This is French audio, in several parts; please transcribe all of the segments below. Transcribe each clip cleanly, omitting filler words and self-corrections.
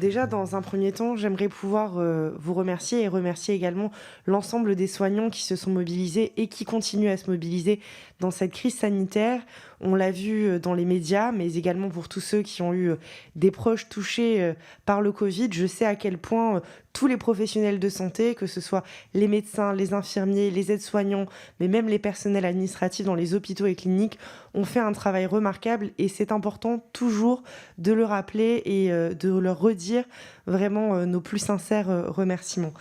déjà, dans un premier temps, j'aimerais pouvoir vous remercier et remercier également l'ensemble des soignants qui se sont mobilisés et qui continuent à se mobiliser dans cette crise sanitaire. On l'a vu dans les médias, mais également pour tous ceux qui ont eu des proches touchés par le Covid. Je sais à quel point tous les professionnels de santé, que ce soit les médecins, les infirmiers, les aides-soignants, mais même les personnels administratifs dans les hôpitaux et cliniques, ont fait un travail remarquable et c'est important toujours de le rappeler et de leur redire vraiment nos plus sincères remerciements.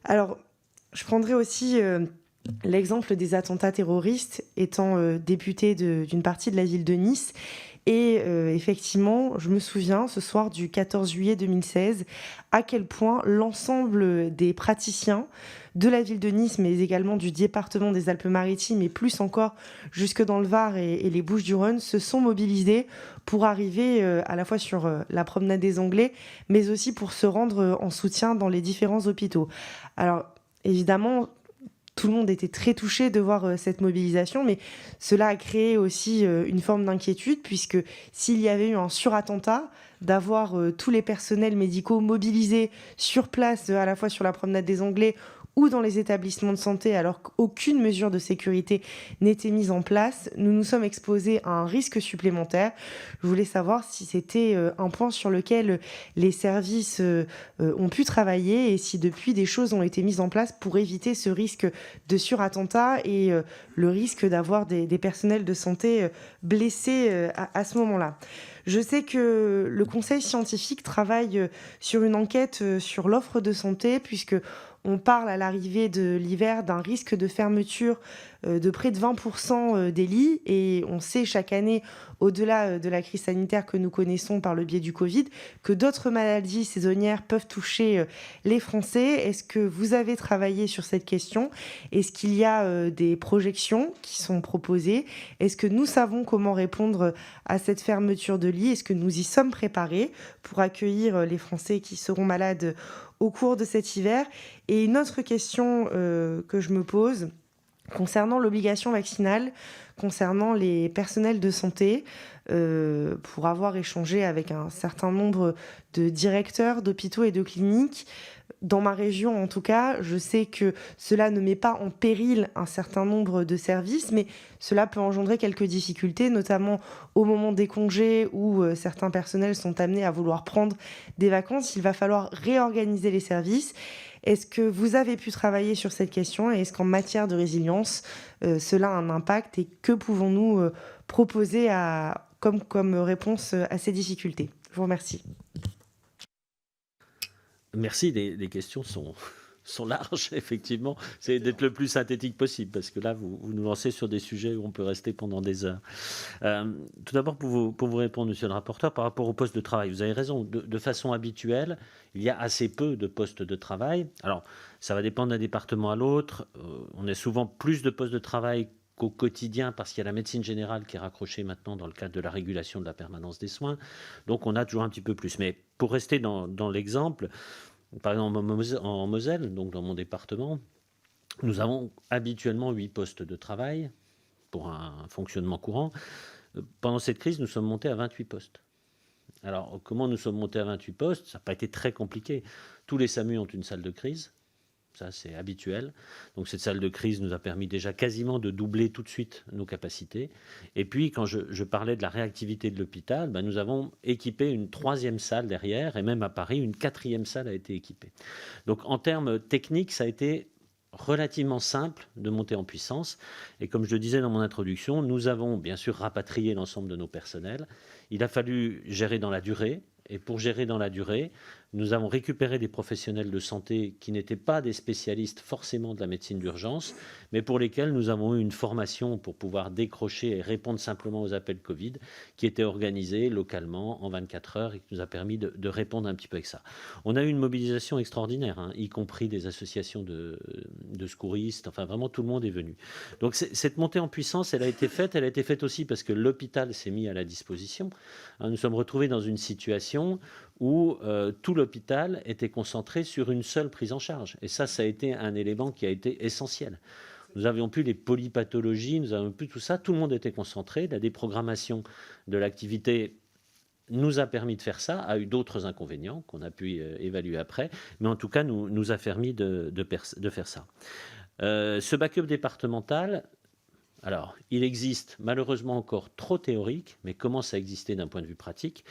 Alors, je prendrai aussi l'exemple des attentats terroristes, étant députée d'une partie de la ville de Nice. Et effectivement, je me souviens ce soir du 14 juillet 2016 à quel point l'ensemble des praticiens de la ville de Nice, mais également du département des Alpes-Maritimes et plus encore jusque dans le Var et les Bouches-du-Rhône, se sont mobilisés pour arriver à la fois sur la promenade des Anglais, mais aussi pour se rendre en soutien dans les différents hôpitaux. Alors, évidemment, tout le monde était très touché de voir cette mobilisation, mais cela a créé aussi une forme d'inquiétude, puisque s'il y avait eu un surattentat, d'avoir tous les personnels médicaux mobilisés sur place, à la fois sur la promenade des Anglais ou dans les établissements de santé, alors qu'aucune mesure de sécurité n'était mise en place, nous nous sommes exposés à un risque supplémentaire. Je voulais savoir si c'était un point sur lequel les services ont pu travailler et si depuis des choses ont été mises en place pour éviter ce risque de surattentat et le risque d'avoir des personnels de santé blessés à ce moment-là. Je sais que le Conseil scientifique travaille sur une enquête sur l'offre de santé, puisque on parle à l'arrivée de l'hiver d'un risque de fermeture de près de 20% des lits, et on sait chaque année, au-delà de la crise sanitaire que nous connaissons par le biais du Covid, que d'autres maladies saisonnières peuvent toucher les Français. Est-ce que vous avez travaillé sur cette question? Est-ce qu'il y a des projections qui sont proposées? Est-ce que nous savons comment répondre à cette fermeture de lits? Est-ce que nous y sommes préparés pour accueillir les Français qui seront malades au cours de cet hiver? Et une autre question que je me pose concernant l'obligation vaccinale, concernant les personnels de santé, pour avoir échangé avec un certain nombre de directeurs d'hôpitaux et de cliniques, dans ma région en tout cas, je sais que cela ne met pas en péril un certain nombre de services, mais cela peut engendrer quelques difficultés, notamment au moment des congés où certains personnels sont amenés à vouloir prendre des vacances. Il va falloir réorganiser les services. Est-ce que vous avez pu travailler sur cette question et est-ce qu'en matière de résilience, cela a un impact et que pouvons-nous proposer comme réponse à ces difficultés? Je vous remercie. Merci, les questions sont larges, effectivement. C'est d'être le plus synthétique possible, parce que là, vous nous lancez sur des sujets où on peut rester pendant des heures. Tout d'abord, pour vous répondre, monsieur le rapporteur, par rapport au poste de travail, vous avez raison, de façon habituelle, il y a assez peu de postes de travail. Alors, ça va dépendre d'un département à l'autre. On a souvent plus de postes de travail qu'au quotidien, parce qu'il y a la médecine générale qui est raccrochée maintenant dans le cadre de la régulation de la permanence des soins. Donc, on a toujours un petit peu plus. Mais pour rester dans l'exemple, par exemple, en Moselle, donc dans mon département, nous avons habituellement 8 postes de travail pour un fonctionnement courant. Pendant cette crise, nous sommes montés à 28 postes. Alors, comment nous sommes montés à 28 postes? Ça n'a pas été très compliqué. Tous les SAMU ont une salle de crise. Ça, c'est habituel. Donc, cette salle de crise nous a permis déjà quasiment de doubler tout de suite nos capacités. Et puis, quand je parlais de la réactivité de l'hôpital, nous avons équipé une 3e salle derrière, et même à Paris, une 4e salle a été équipée. Donc, en termes techniques, ça a été relativement simple de monter en puissance. Et comme je le disais dans mon introduction, nous avons bien sûr rapatrié l'ensemble de nos personnels. Il a fallu gérer dans la durée. Et pour gérer dans la durée, nous avons récupéré des professionnels de santé qui n'étaient pas des spécialistes forcément de la médecine d'urgence, mais pour lesquels nous avons eu une formation pour pouvoir décrocher et répondre simplement aux appels Covid, qui était organisée localement en 24 heures et qui nous a permis de répondre un petit peu avec ça. On a eu une mobilisation extraordinaire, y compris des associations de secouristes, enfin vraiment tout le monde est venu. Donc cette montée en puissance, elle a été faite aussi parce que l'hôpital s'est mis à la disposition. Nous sommes retrouvés dans une situation où tout l'hôpital était concentré sur une seule prise en charge. Et ça a été un élément qui a été essentiel. Nous avions plus les polypathologies, nous avions plus tout ça, tout le monde était concentré. La déprogrammation de l'activité nous a permis de faire ça, a eu d'autres inconvénients qu'on a pu évaluer après, mais en tout cas nous a permis de faire ça. Ce backup départemental, alors il existe malheureusement encore trop théorique, mais commence à exister d'un point de vue pratique.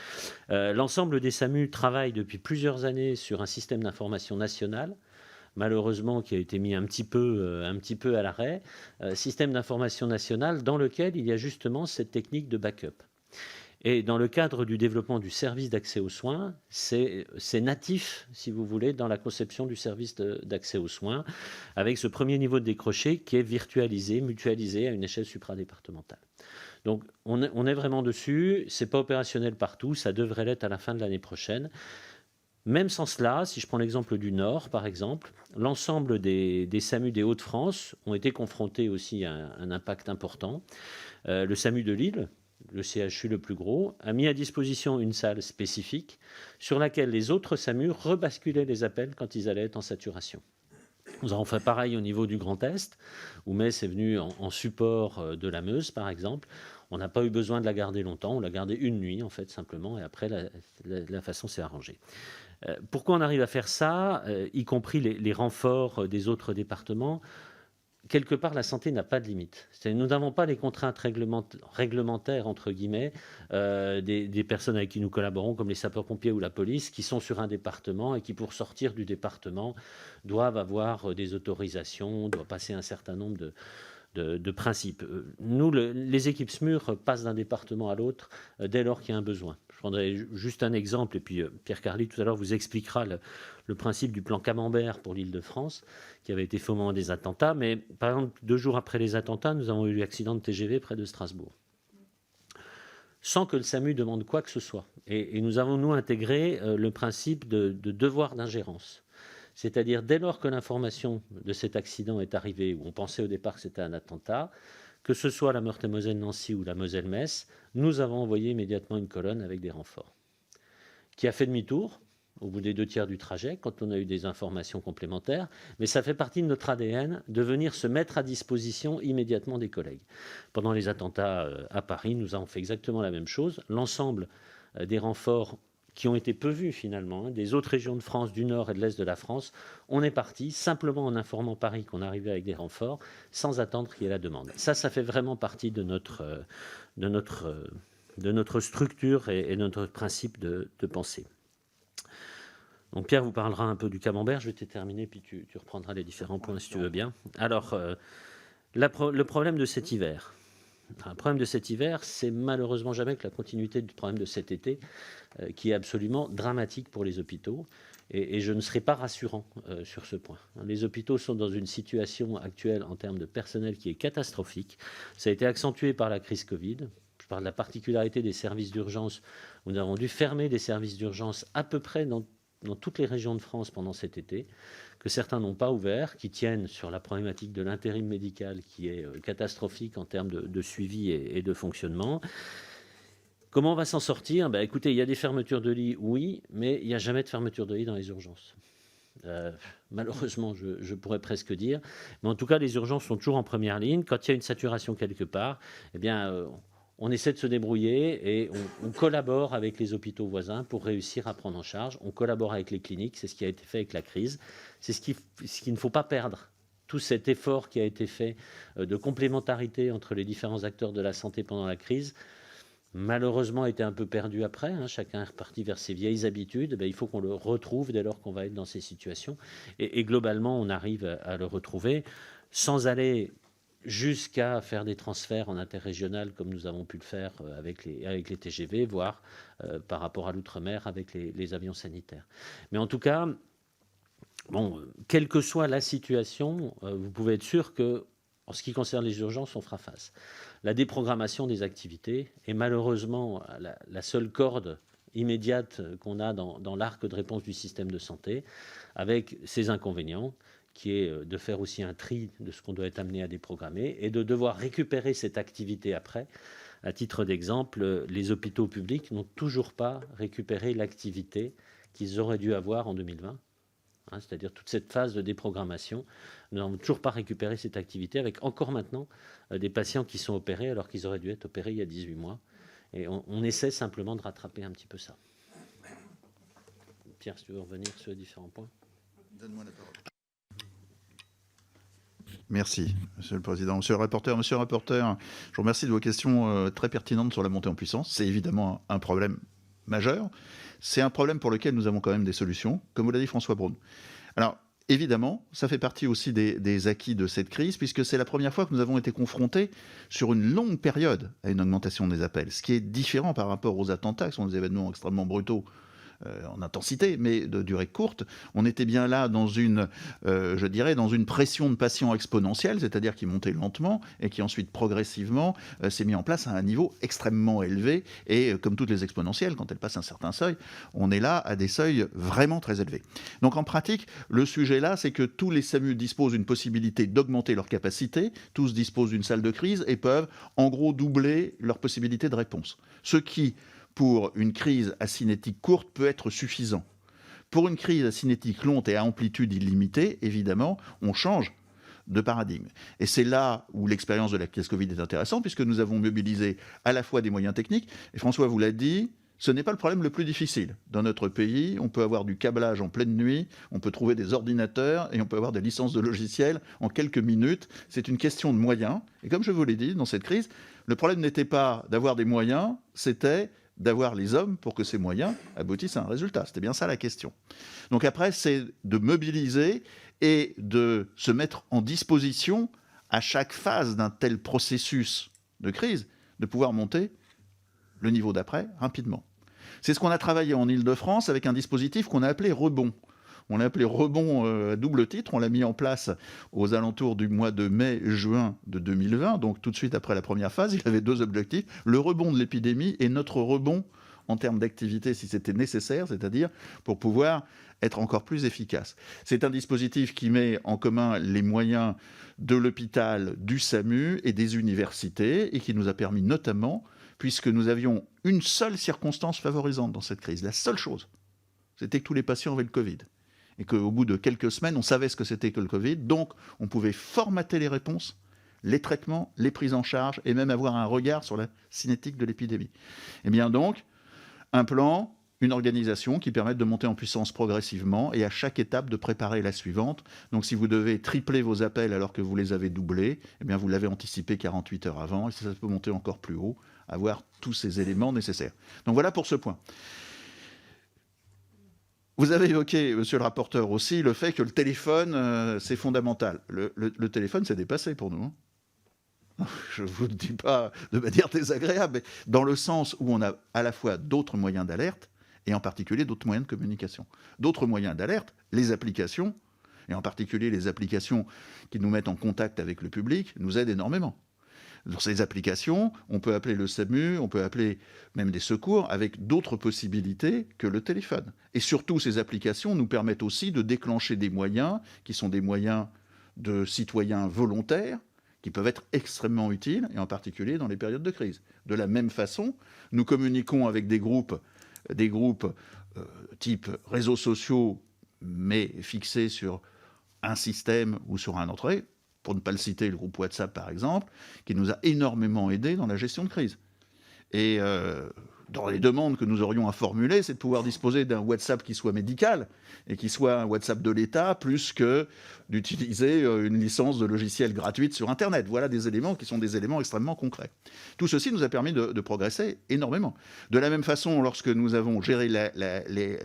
L'ensemble des SAMU travaillent depuis plusieurs années sur un système d'information national, malheureusement qui a été mis un petit peu à l'arrêt, système d'information national dans lequel il y a justement cette technique de backup. Et dans le cadre du développement du service d'accès aux soins, c'est natif, si vous voulez, dans la conception du service d'accès aux soins, avec ce premier niveau de décroché qui est virtualisé, mutualisé à une échelle supradépartementale. Donc on est vraiment dessus, c'est pas opérationnel partout, ça devrait l'être à la fin de l'année prochaine. Même sans cela, si je prends l'exemple du Nord, par exemple, l'ensemble des SAMU des Hauts-de-France ont été confrontés aussi à un impact important. Le SAMU de Lille, le CHU le plus gros, a mis à disposition une salle spécifique sur laquelle les autres SAMU rebasculaient les appels quand ils allaient être en saturation. Nous avons fait pareil au niveau du Grand Est, où Metz est venu en support de la Meuse, par exemple. On n'a pas eu besoin de la garder longtemps, on l'a gardée une nuit, en fait, simplement, et après, la façon s'est arrangée. Pourquoi on arrive à faire ça, y compris les renforts des autres départements? Quelque part, la santé n'a pas de limite. Nous n'avons pas les contraintes réglementaires, entre guillemets, des personnes avec qui nous collaborons, comme les sapeurs-pompiers ou la police, qui sont sur un département et qui, pour sortir du département, doivent avoir des autorisations, doivent passer un certain nombre de principes. Nous, les équipes SMUR passent d'un département à l'autre dès lors qu'il y a un besoin. Je prendrai juste un exemple, et puis Pierre Carly, tout à l'heure, vous expliquera le principe du plan Camembert pour l'Île-de-France, qui avait été fait au moment des attentats. Mais par exemple, 2 jours après les attentats, nous avons eu l'accident de TGV près de Strasbourg, sans que le SAMU demande quoi que ce soit. Et nous avons, nous, intégré le principe de devoir d'ingérence. C'est-à-dire, dès lors que l'information de cet accident est arrivée, où on pensait au départ que c'était un attentat, que ce soit la Meurthe-et-Moselle-Nancy ou la Moselle-Metz, nous avons envoyé immédiatement une colonne avec des renforts, qui a fait demi-tour au bout des 2/3 du trajet, quand on a eu des informations complémentaires, mais ça fait partie de notre ADN de venir se mettre à disposition immédiatement des collègues. Pendant les attentats à Paris, nous avons fait exactement la même chose. L'ensemble des renforts qui ont été peu vus finalement, des autres régions de France, du nord et de l'est de la France, on est parti simplement en informant Paris qu'on arrivait avec des renforts, sans attendre qu'il y ait la demande. Ça fait vraiment partie de notre structure et de notre principe de pensée. Donc Pierre vous parlera un peu du camembert, je vais te terminer, puis tu reprendras les différents points si tu veux bien. Alors, le problème de cet hiver. Un problème de cet hiver, c'est malheureusement jamais que la continuité du problème de cet été, qui est absolument dramatique pour les hôpitaux. Et je ne serai pas rassurant sur ce point. Les hôpitaux sont dans une situation actuelle en termes de personnel qui est catastrophique. Ça a été accentué par la crise Covid. Je parle de la particularité des services d'urgence. Nous avons dû fermer des services d'urgence à peu près dans toutes les régions de France pendant cet été, que certains n'ont pas ouvert, qui tiennent sur la problématique de l'intérim médical qui est catastrophique en termes de suivi et de fonctionnement. Comment on va s'en sortir? Écoutez, il y a des fermetures de lits, oui, mais il n'y a jamais de fermeture de lits dans les urgences. Malheureusement, je pourrais presque dire. Mais en tout cas, les urgences sont toujours en première ligne. Quand il y a une saturation quelque part, eh bien, on essaie de se débrouiller et on collabore avec les hôpitaux voisins pour réussir à prendre en charge. On collabore avec les cliniques, c'est ce qui a été fait avec la crise. C'est ce qu'il ne faut pas perdre. Tout cet effort qui a été fait de complémentarité entre les différents acteurs de la santé pendant la crise, malheureusement, a été un peu perdu après. Chacun est reparti vers ses vieilles habitudes. Il faut qu'on le retrouve dès lors qu'on va être dans ces situations. Et globalement, on arrive à le retrouver sans aller jusqu'à faire des transferts en interrégional comme nous avons pu le faire avec les TGV, voire par rapport à l'outre-mer avec les avions sanitaires. Mais en tout cas, quelle que soit la situation, vous pouvez être sûr que, en ce qui concerne les urgences, on fera face. La déprogrammation des activités est malheureusement la seule corde immédiate qu'on a dans l'arc de réponse du système de santé, avec ses inconvénients, qui est de faire aussi un tri de ce qu'on doit être amené à déprogrammer et de devoir récupérer cette activité après. À titre d'exemple, les hôpitaux publics n'ont toujours pas récupéré l'activité qu'ils auraient dû avoir en 2020. C'est-à-dire toute cette phase de déprogrammation, nous n'avons toujours pas récupéré cette activité avec encore maintenant des patients qui sont opérés alors qu'ils auraient dû être opérés il y a 18 mois. Et on essaie simplement de rattraper un petit peu ça. Pierre, si tu veux revenir sur les différents points. Donne-moi la parole. Merci, Monsieur le Président. Monsieur le rapporteur, je vous remercie de vos questions très pertinentes sur la montée en puissance. C'est évidemment un problème majeur. C'est un problème pour lequel nous avons quand même des solutions, comme vous l'a dit François Braun. Alors, évidemment, ça fait partie aussi des acquis de cette crise, puisque c'est la première fois que nous avons été confrontés sur une longue période à une augmentation des appels, ce qui est différent par rapport aux attentats, qui sont des événements extrêmement brutaux en intensité, mais de durée courte. On était bien là dans une, je dirais, dans une pression de patients exponentielle, c'est-à-dire qui montait lentement et qui ensuite progressivement s'est mis en place à un niveau extrêmement élevé. Et comme toutes les exponentielles, quand elles passent un certain seuil, on est là à des seuils vraiment très élevés. Donc en pratique, le sujet là, c'est que tous les SAMU disposent d'une possibilité d'augmenter leur capacité, tous disposent d'une salle de crise et peuvent en gros doubler leur possibilité de réponse. Ce qui, pour une crise à cinétique courte, peut être suffisant. Pour une crise à cinétique longue et à amplitude illimitée, évidemment, on change de paradigme. Et c'est là où l'expérience de la crise Covid est intéressante, puisque nous avons mobilisé à la fois des moyens techniques, et François vous l'a dit, ce n'est pas le problème le plus difficile. Dans notre pays, on peut avoir du câblage en pleine nuit, on peut trouver des ordinateurs et on peut avoir des licences de logiciels en quelques minutes. C'est une question de moyens. Et comme je vous l'ai dit, dans cette crise, le problème n'était pas d'avoir des moyens, c'était d'avoir les hommes pour que ces moyens aboutissent à un résultat. C'était bien ça la question. Donc après, c'est de mobiliser et de se mettre en disposition à chaque phase d'un tel processus de crise, de pouvoir monter le niveau d'après rapidement. C'est ce qu'on a travaillé en Île-de-France avec un dispositif qu'on a appelé Rebond. On l'a appelé Rebond à double titre. On l'a mis en place aux alentours du mois de mai-juin de 2020, donc tout de suite après la première phase. Il avait deux objectifs, le rebond de l'épidémie et notre rebond en termes d'activité si c'était nécessaire, c'est-à-dire pour pouvoir être encore plus efficace. C'est un dispositif qui met en commun les moyens de l'hôpital, du SAMU et des universités et qui nous a permis notamment, puisque nous avions une seule circonstance favorisante dans cette crise, la seule chose, c'était que tous les patients avaient le Covid. Et qu'au bout de quelques semaines, on savait ce que c'était que le Covid, donc on pouvait formater les réponses, les traitements, les prises en charge, et même avoir un regard sur la cinétique de l'épidémie. Et bien donc, un plan, une organisation qui permettent de monter en puissance progressivement, et à chaque étape de préparer la suivante. Donc si vous devez tripler vos appels alors que vous les avez doublés, eh bien vous l'avez anticipé 48 heures avant, et ça peut monter encore plus haut, avoir tous ces éléments nécessaires. Donc voilà pour ce point. Vous avez évoqué, monsieur le rapporteur aussi, le fait que le téléphone, c'est fondamental. Le téléphone, c'est dépassé pour nous. Je ne vous le dis pas de manière désagréable, mais dans le sens où on a à la fois d'autres moyens d'alerte, et en particulier d'autres moyens de communication. D'autres moyens d'alerte, les applications, et en particulier les applications qui nous mettent en contact avec le public, nous aident énormément. Dans ces applications, on peut appeler le SAMU, on peut appeler même des secours avec d'autres possibilités que le téléphone. Et surtout, ces applications nous permettent aussi de déclencher des moyens qui sont des moyens de citoyens volontaires qui peuvent être extrêmement utiles, et en particulier dans les périodes de crise. De la même façon, nous communiquons avec des groupes type réseaux sociaux, mais fixés sur un système ou sur un autre, pour ne pas le citer, le groupe WhatsApp par exemple, qui nous a énormément aidés dans la gestion de crise. Et dans les demandes que nous aurions à formuler, c'est de pouvoir disposer d'un WhatsApp qui soit médical et qui soit un WhatsApp de l'État, plus que d'utiliser une licence de logiciel gratuite sur Internet. Voilà des éléments qui sont des éléments extrêmement concrets. Tout ceci nous a permis de progresser énormément. De la même façon, lorsque nous avons géré les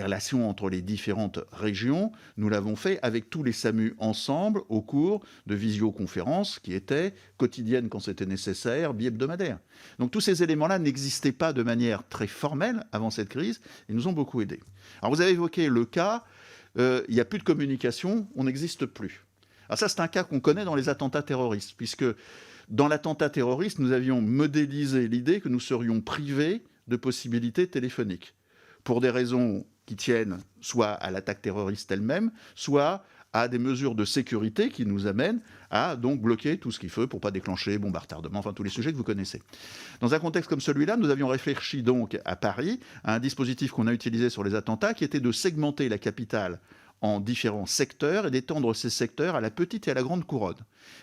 relations entre les différentes régions, nous l'avons fait avec tous les SAMU ensemble au cours de visioconférences qui étaient quotidiennes quand c'était nécessaire, bi-hebdomadaires. Donc tous ces éléments-là n'existaient pas de manière très formelle avant cette crise et nous ont beaucoup aidés. Alors vous avez évoqué le cas, il n'y a plus de communication, on n'existe plus. Alors ça c'est un cas qu'on connaît dans les attentats terroristes, puisque dans l'attentat terroriste, nous avions modélisé l'idée que nous serions privés de possibilités téléphoniques, pour des raisons qui tiennent soit à l'attaque terroriste elle-même, soit à des mesures de sécurité qui nous amènent à donc bloquer tout ce qu'il faut pour ne pas déclencher bombe à retardement, enfin tous les sujets que vous connaissez. Dans un contexte comme celui-là, nous avions réfléchi donc à Paris à un dispositif qu'on a utilisé sur les attentats qui était de segmenter la capitale en différents secteurs et d'étendre ces secteurs à la petite et à la grande couronne.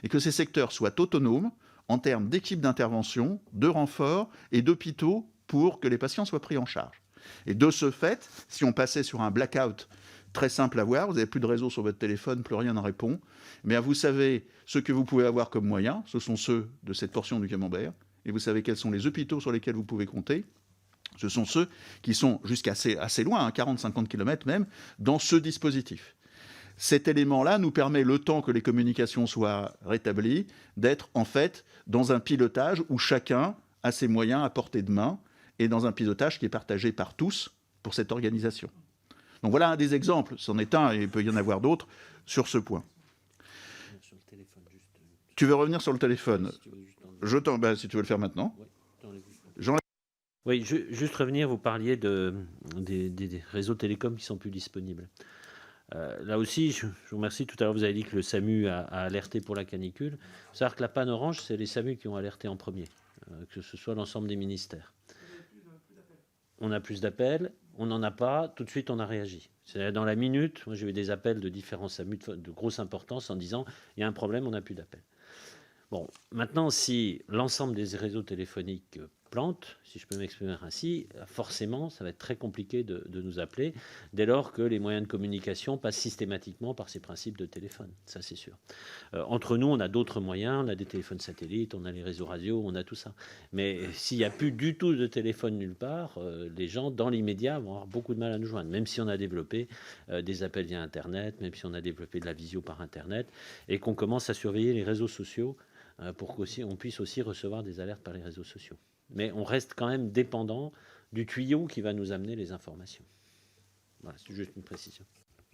Et que ces secteurs soient autonomes en termes d'équipes d'intervention, de renforts et d'hôpitaux pour que les patients soient pris en charge. Et de ce fait, si on passait sur un blackout très simple à voir, vous n'avez plus de réseau sur votre téléphone, plus rien n'en répond, mais vous savez ce que vous pouvez avoir comme moyens, ce sont ceux de cette portion du Camembert, et vous savez quels sont les hôpitaux sur lesquels vous pouvez compter. Ce sont ceux qui sont jusqu'à assez loin, 40-50 km même, dans ce dispositif. Cet élément-là nous permet, le temps que les communications soient rétablies, d'être en fait dans un pilotage où chacun a ses moyens à portée de main et dans un pilotage qui est partagé par tous pour cette organisation. Donc voilà un des exemples, c'en est un et il peut y en avoir d'autres sur ce point. Tu veux revenir sur le téléphone? Si tu veux le faire maintenant. Oui, juste revenir, vous parliez des réseaux télécoms qui sont plus disponibles. Là aussi, je vous remercie. Tout à l'heure, vous avez dit que le SAMU a alerté pour la canicule. Il faut savoir que la panne orange, c'est les SAMU qui ont alerté en premier, que ce soit l'ensemble des ministères. On a plus d'appels, on n'en a pas, tout de suite on a réagi. C'est dans la minute, moi j'ai eu des appels de différents SAMU de grosse importance en disant il y a un problème, on n'a plus d'appels. Bon, maintenant, si l'ensemble des réseaux téléphoniques plantent, si je peux m'exprimer ainsi, forcément, ça va être très compliqué de nous appeler, dès lors que les moyens de communication passent systématiquement par ces principes de téléphone, ça c'est sûr. Entre nous, on a d'autres moyens, on a des téléphones satellites, on a les réseaux radio, on a tout ça. Mais s'il n'y a plus du tout de téléphone nulle part, les gens, dans l'immédiat, vont avoir beaucoup de mal à nous joindre, même si on a développé des appels via Internet, même si on a développé de la visio par Internet, et qu'on commence à surveiller les réseaux sociaux pour qu'on puisse aussi recevoir des alertes par les réseaux sociaux. Mais on reste quand même dépendant du tuyau qui va nous amener les informations. Voilà, c'est juste une précision.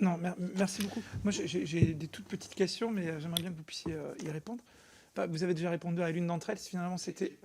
Non, merci beaucoup. Moi, j'ai des toutes petites questions, mais j'aimerais bien que vous puissiez y répondre. Enfin, vous avez déjà répondu à l'une d'entre elles, finalement, c'était...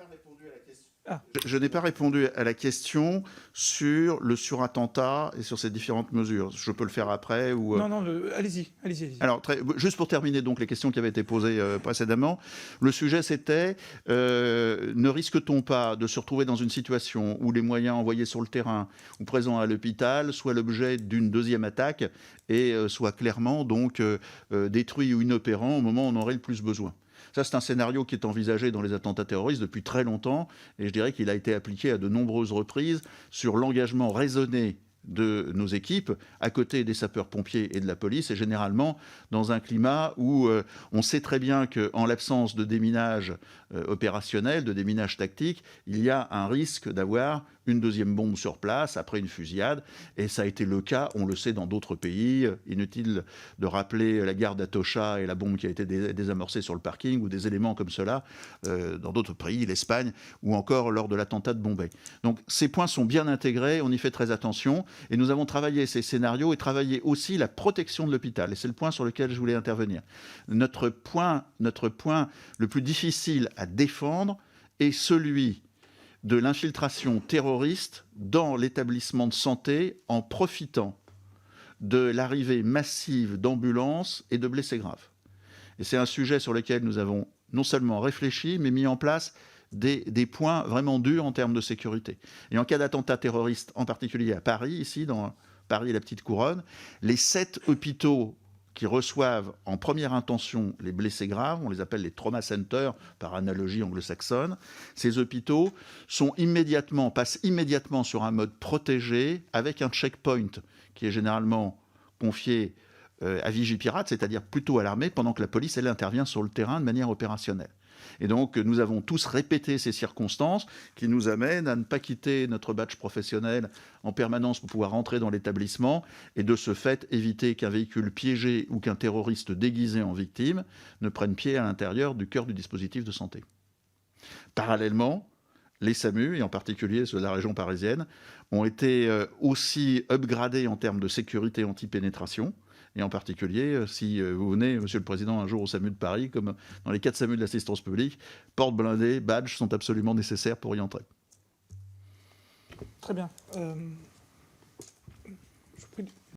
Je n'ai pas répondu à la question sur le surattentat et sur ces différentes mesures. Je peux le faire après ou... Non, allez-y. Alors, juste pour terminer donc les questions qui avaient été posées précédemment, le sujet c'était ne risque-t-on pas de se retrouver dans une situation où les moyens envoyés sur le terrain ou présents à l'hôpital soient l'objet d'une deuxième attaque et soient clairement donc détruits ou inopérants au moment où on en aurait le plus besoin? Ça, c'est un scénario qui est envisagé dans les attentats terroristes depuis très longtemps, et je dirais qu'il a été appliqué à de nombreuses reprises sur l'engagement raisonné de nos équipes, à côté des sapeurs-pompiers et de la police, et généralement dans un climat où on sait très bien qu'en l'absence de déminage opérationnel, de déminage tactique, il y a un risque d'avoir une deuxième bombe sur place après une fusillade, et ça a été le cas, on le sait, dans d'autres pays. Inutile de rappeler la gare d'Atocha et la bombe qui a été désamorcée sur le parking, ou des éléments comme cela dans d'autres pays, l'Espagne, ou encore lors de l'attentat de Bombay. Donc ces points sont bien intégrés, on y fait très attention, et nous avons travaillé ces scénarios et travaillé aussi la protection de l'hôpital, et c'est le point sur lequel je voulais intervenir. Notre point le plus difficile à défendre est celui de l'infiltration terroriste dans l'établissement de santé en profitant de l'arrivée massive d'ambulances et de blessés graves. Et c'est un sujet sur lequel nous avons non seulement réfléchi, mais mis en place des points vraiment durs en termes de sécurité. Et en cas d'attentat terroriste, en particulier à Paris, ici, dans Paris et la Petite Couronne, les 7 hôpitaux qui reçoivent en première intention les blessés graves, on les appelle les trauma centers par analogie anglo-saxonne. Ces hôpitaux passent immédiatement sur un mode protégé avec un checkpoint qui est généralement confié à Vigipirate, c'est-à-dire plutôt à l'armée, pendant que la police, elle, intervient sur le terrain de manière opérationnelle. Et donc, nous avons tous répété ces circonstances qui nous amènent à ne pas quitter notre badge professionnel en permanence pour pouvoir rentrer dans l'établissement et de ce fait éviter qu'un véhicule piégé ou qu'un terroriste déguisé en victime ne prenne pied à l'intérieur du cœur du dispositif de santé. Parallèlement, les SAMU, et en particulier ceux de la région parisienne, ont été aussi upgradés en termes de sécurité anti-pénétration. Et en particulier, si vous venez, Monsieur le Président, un jour au SAMU de Paris, comme dans les 4 SAMU de l'assistance publique, portes blindées, badges sont absolument nécessaires pour y entrer. Très bien.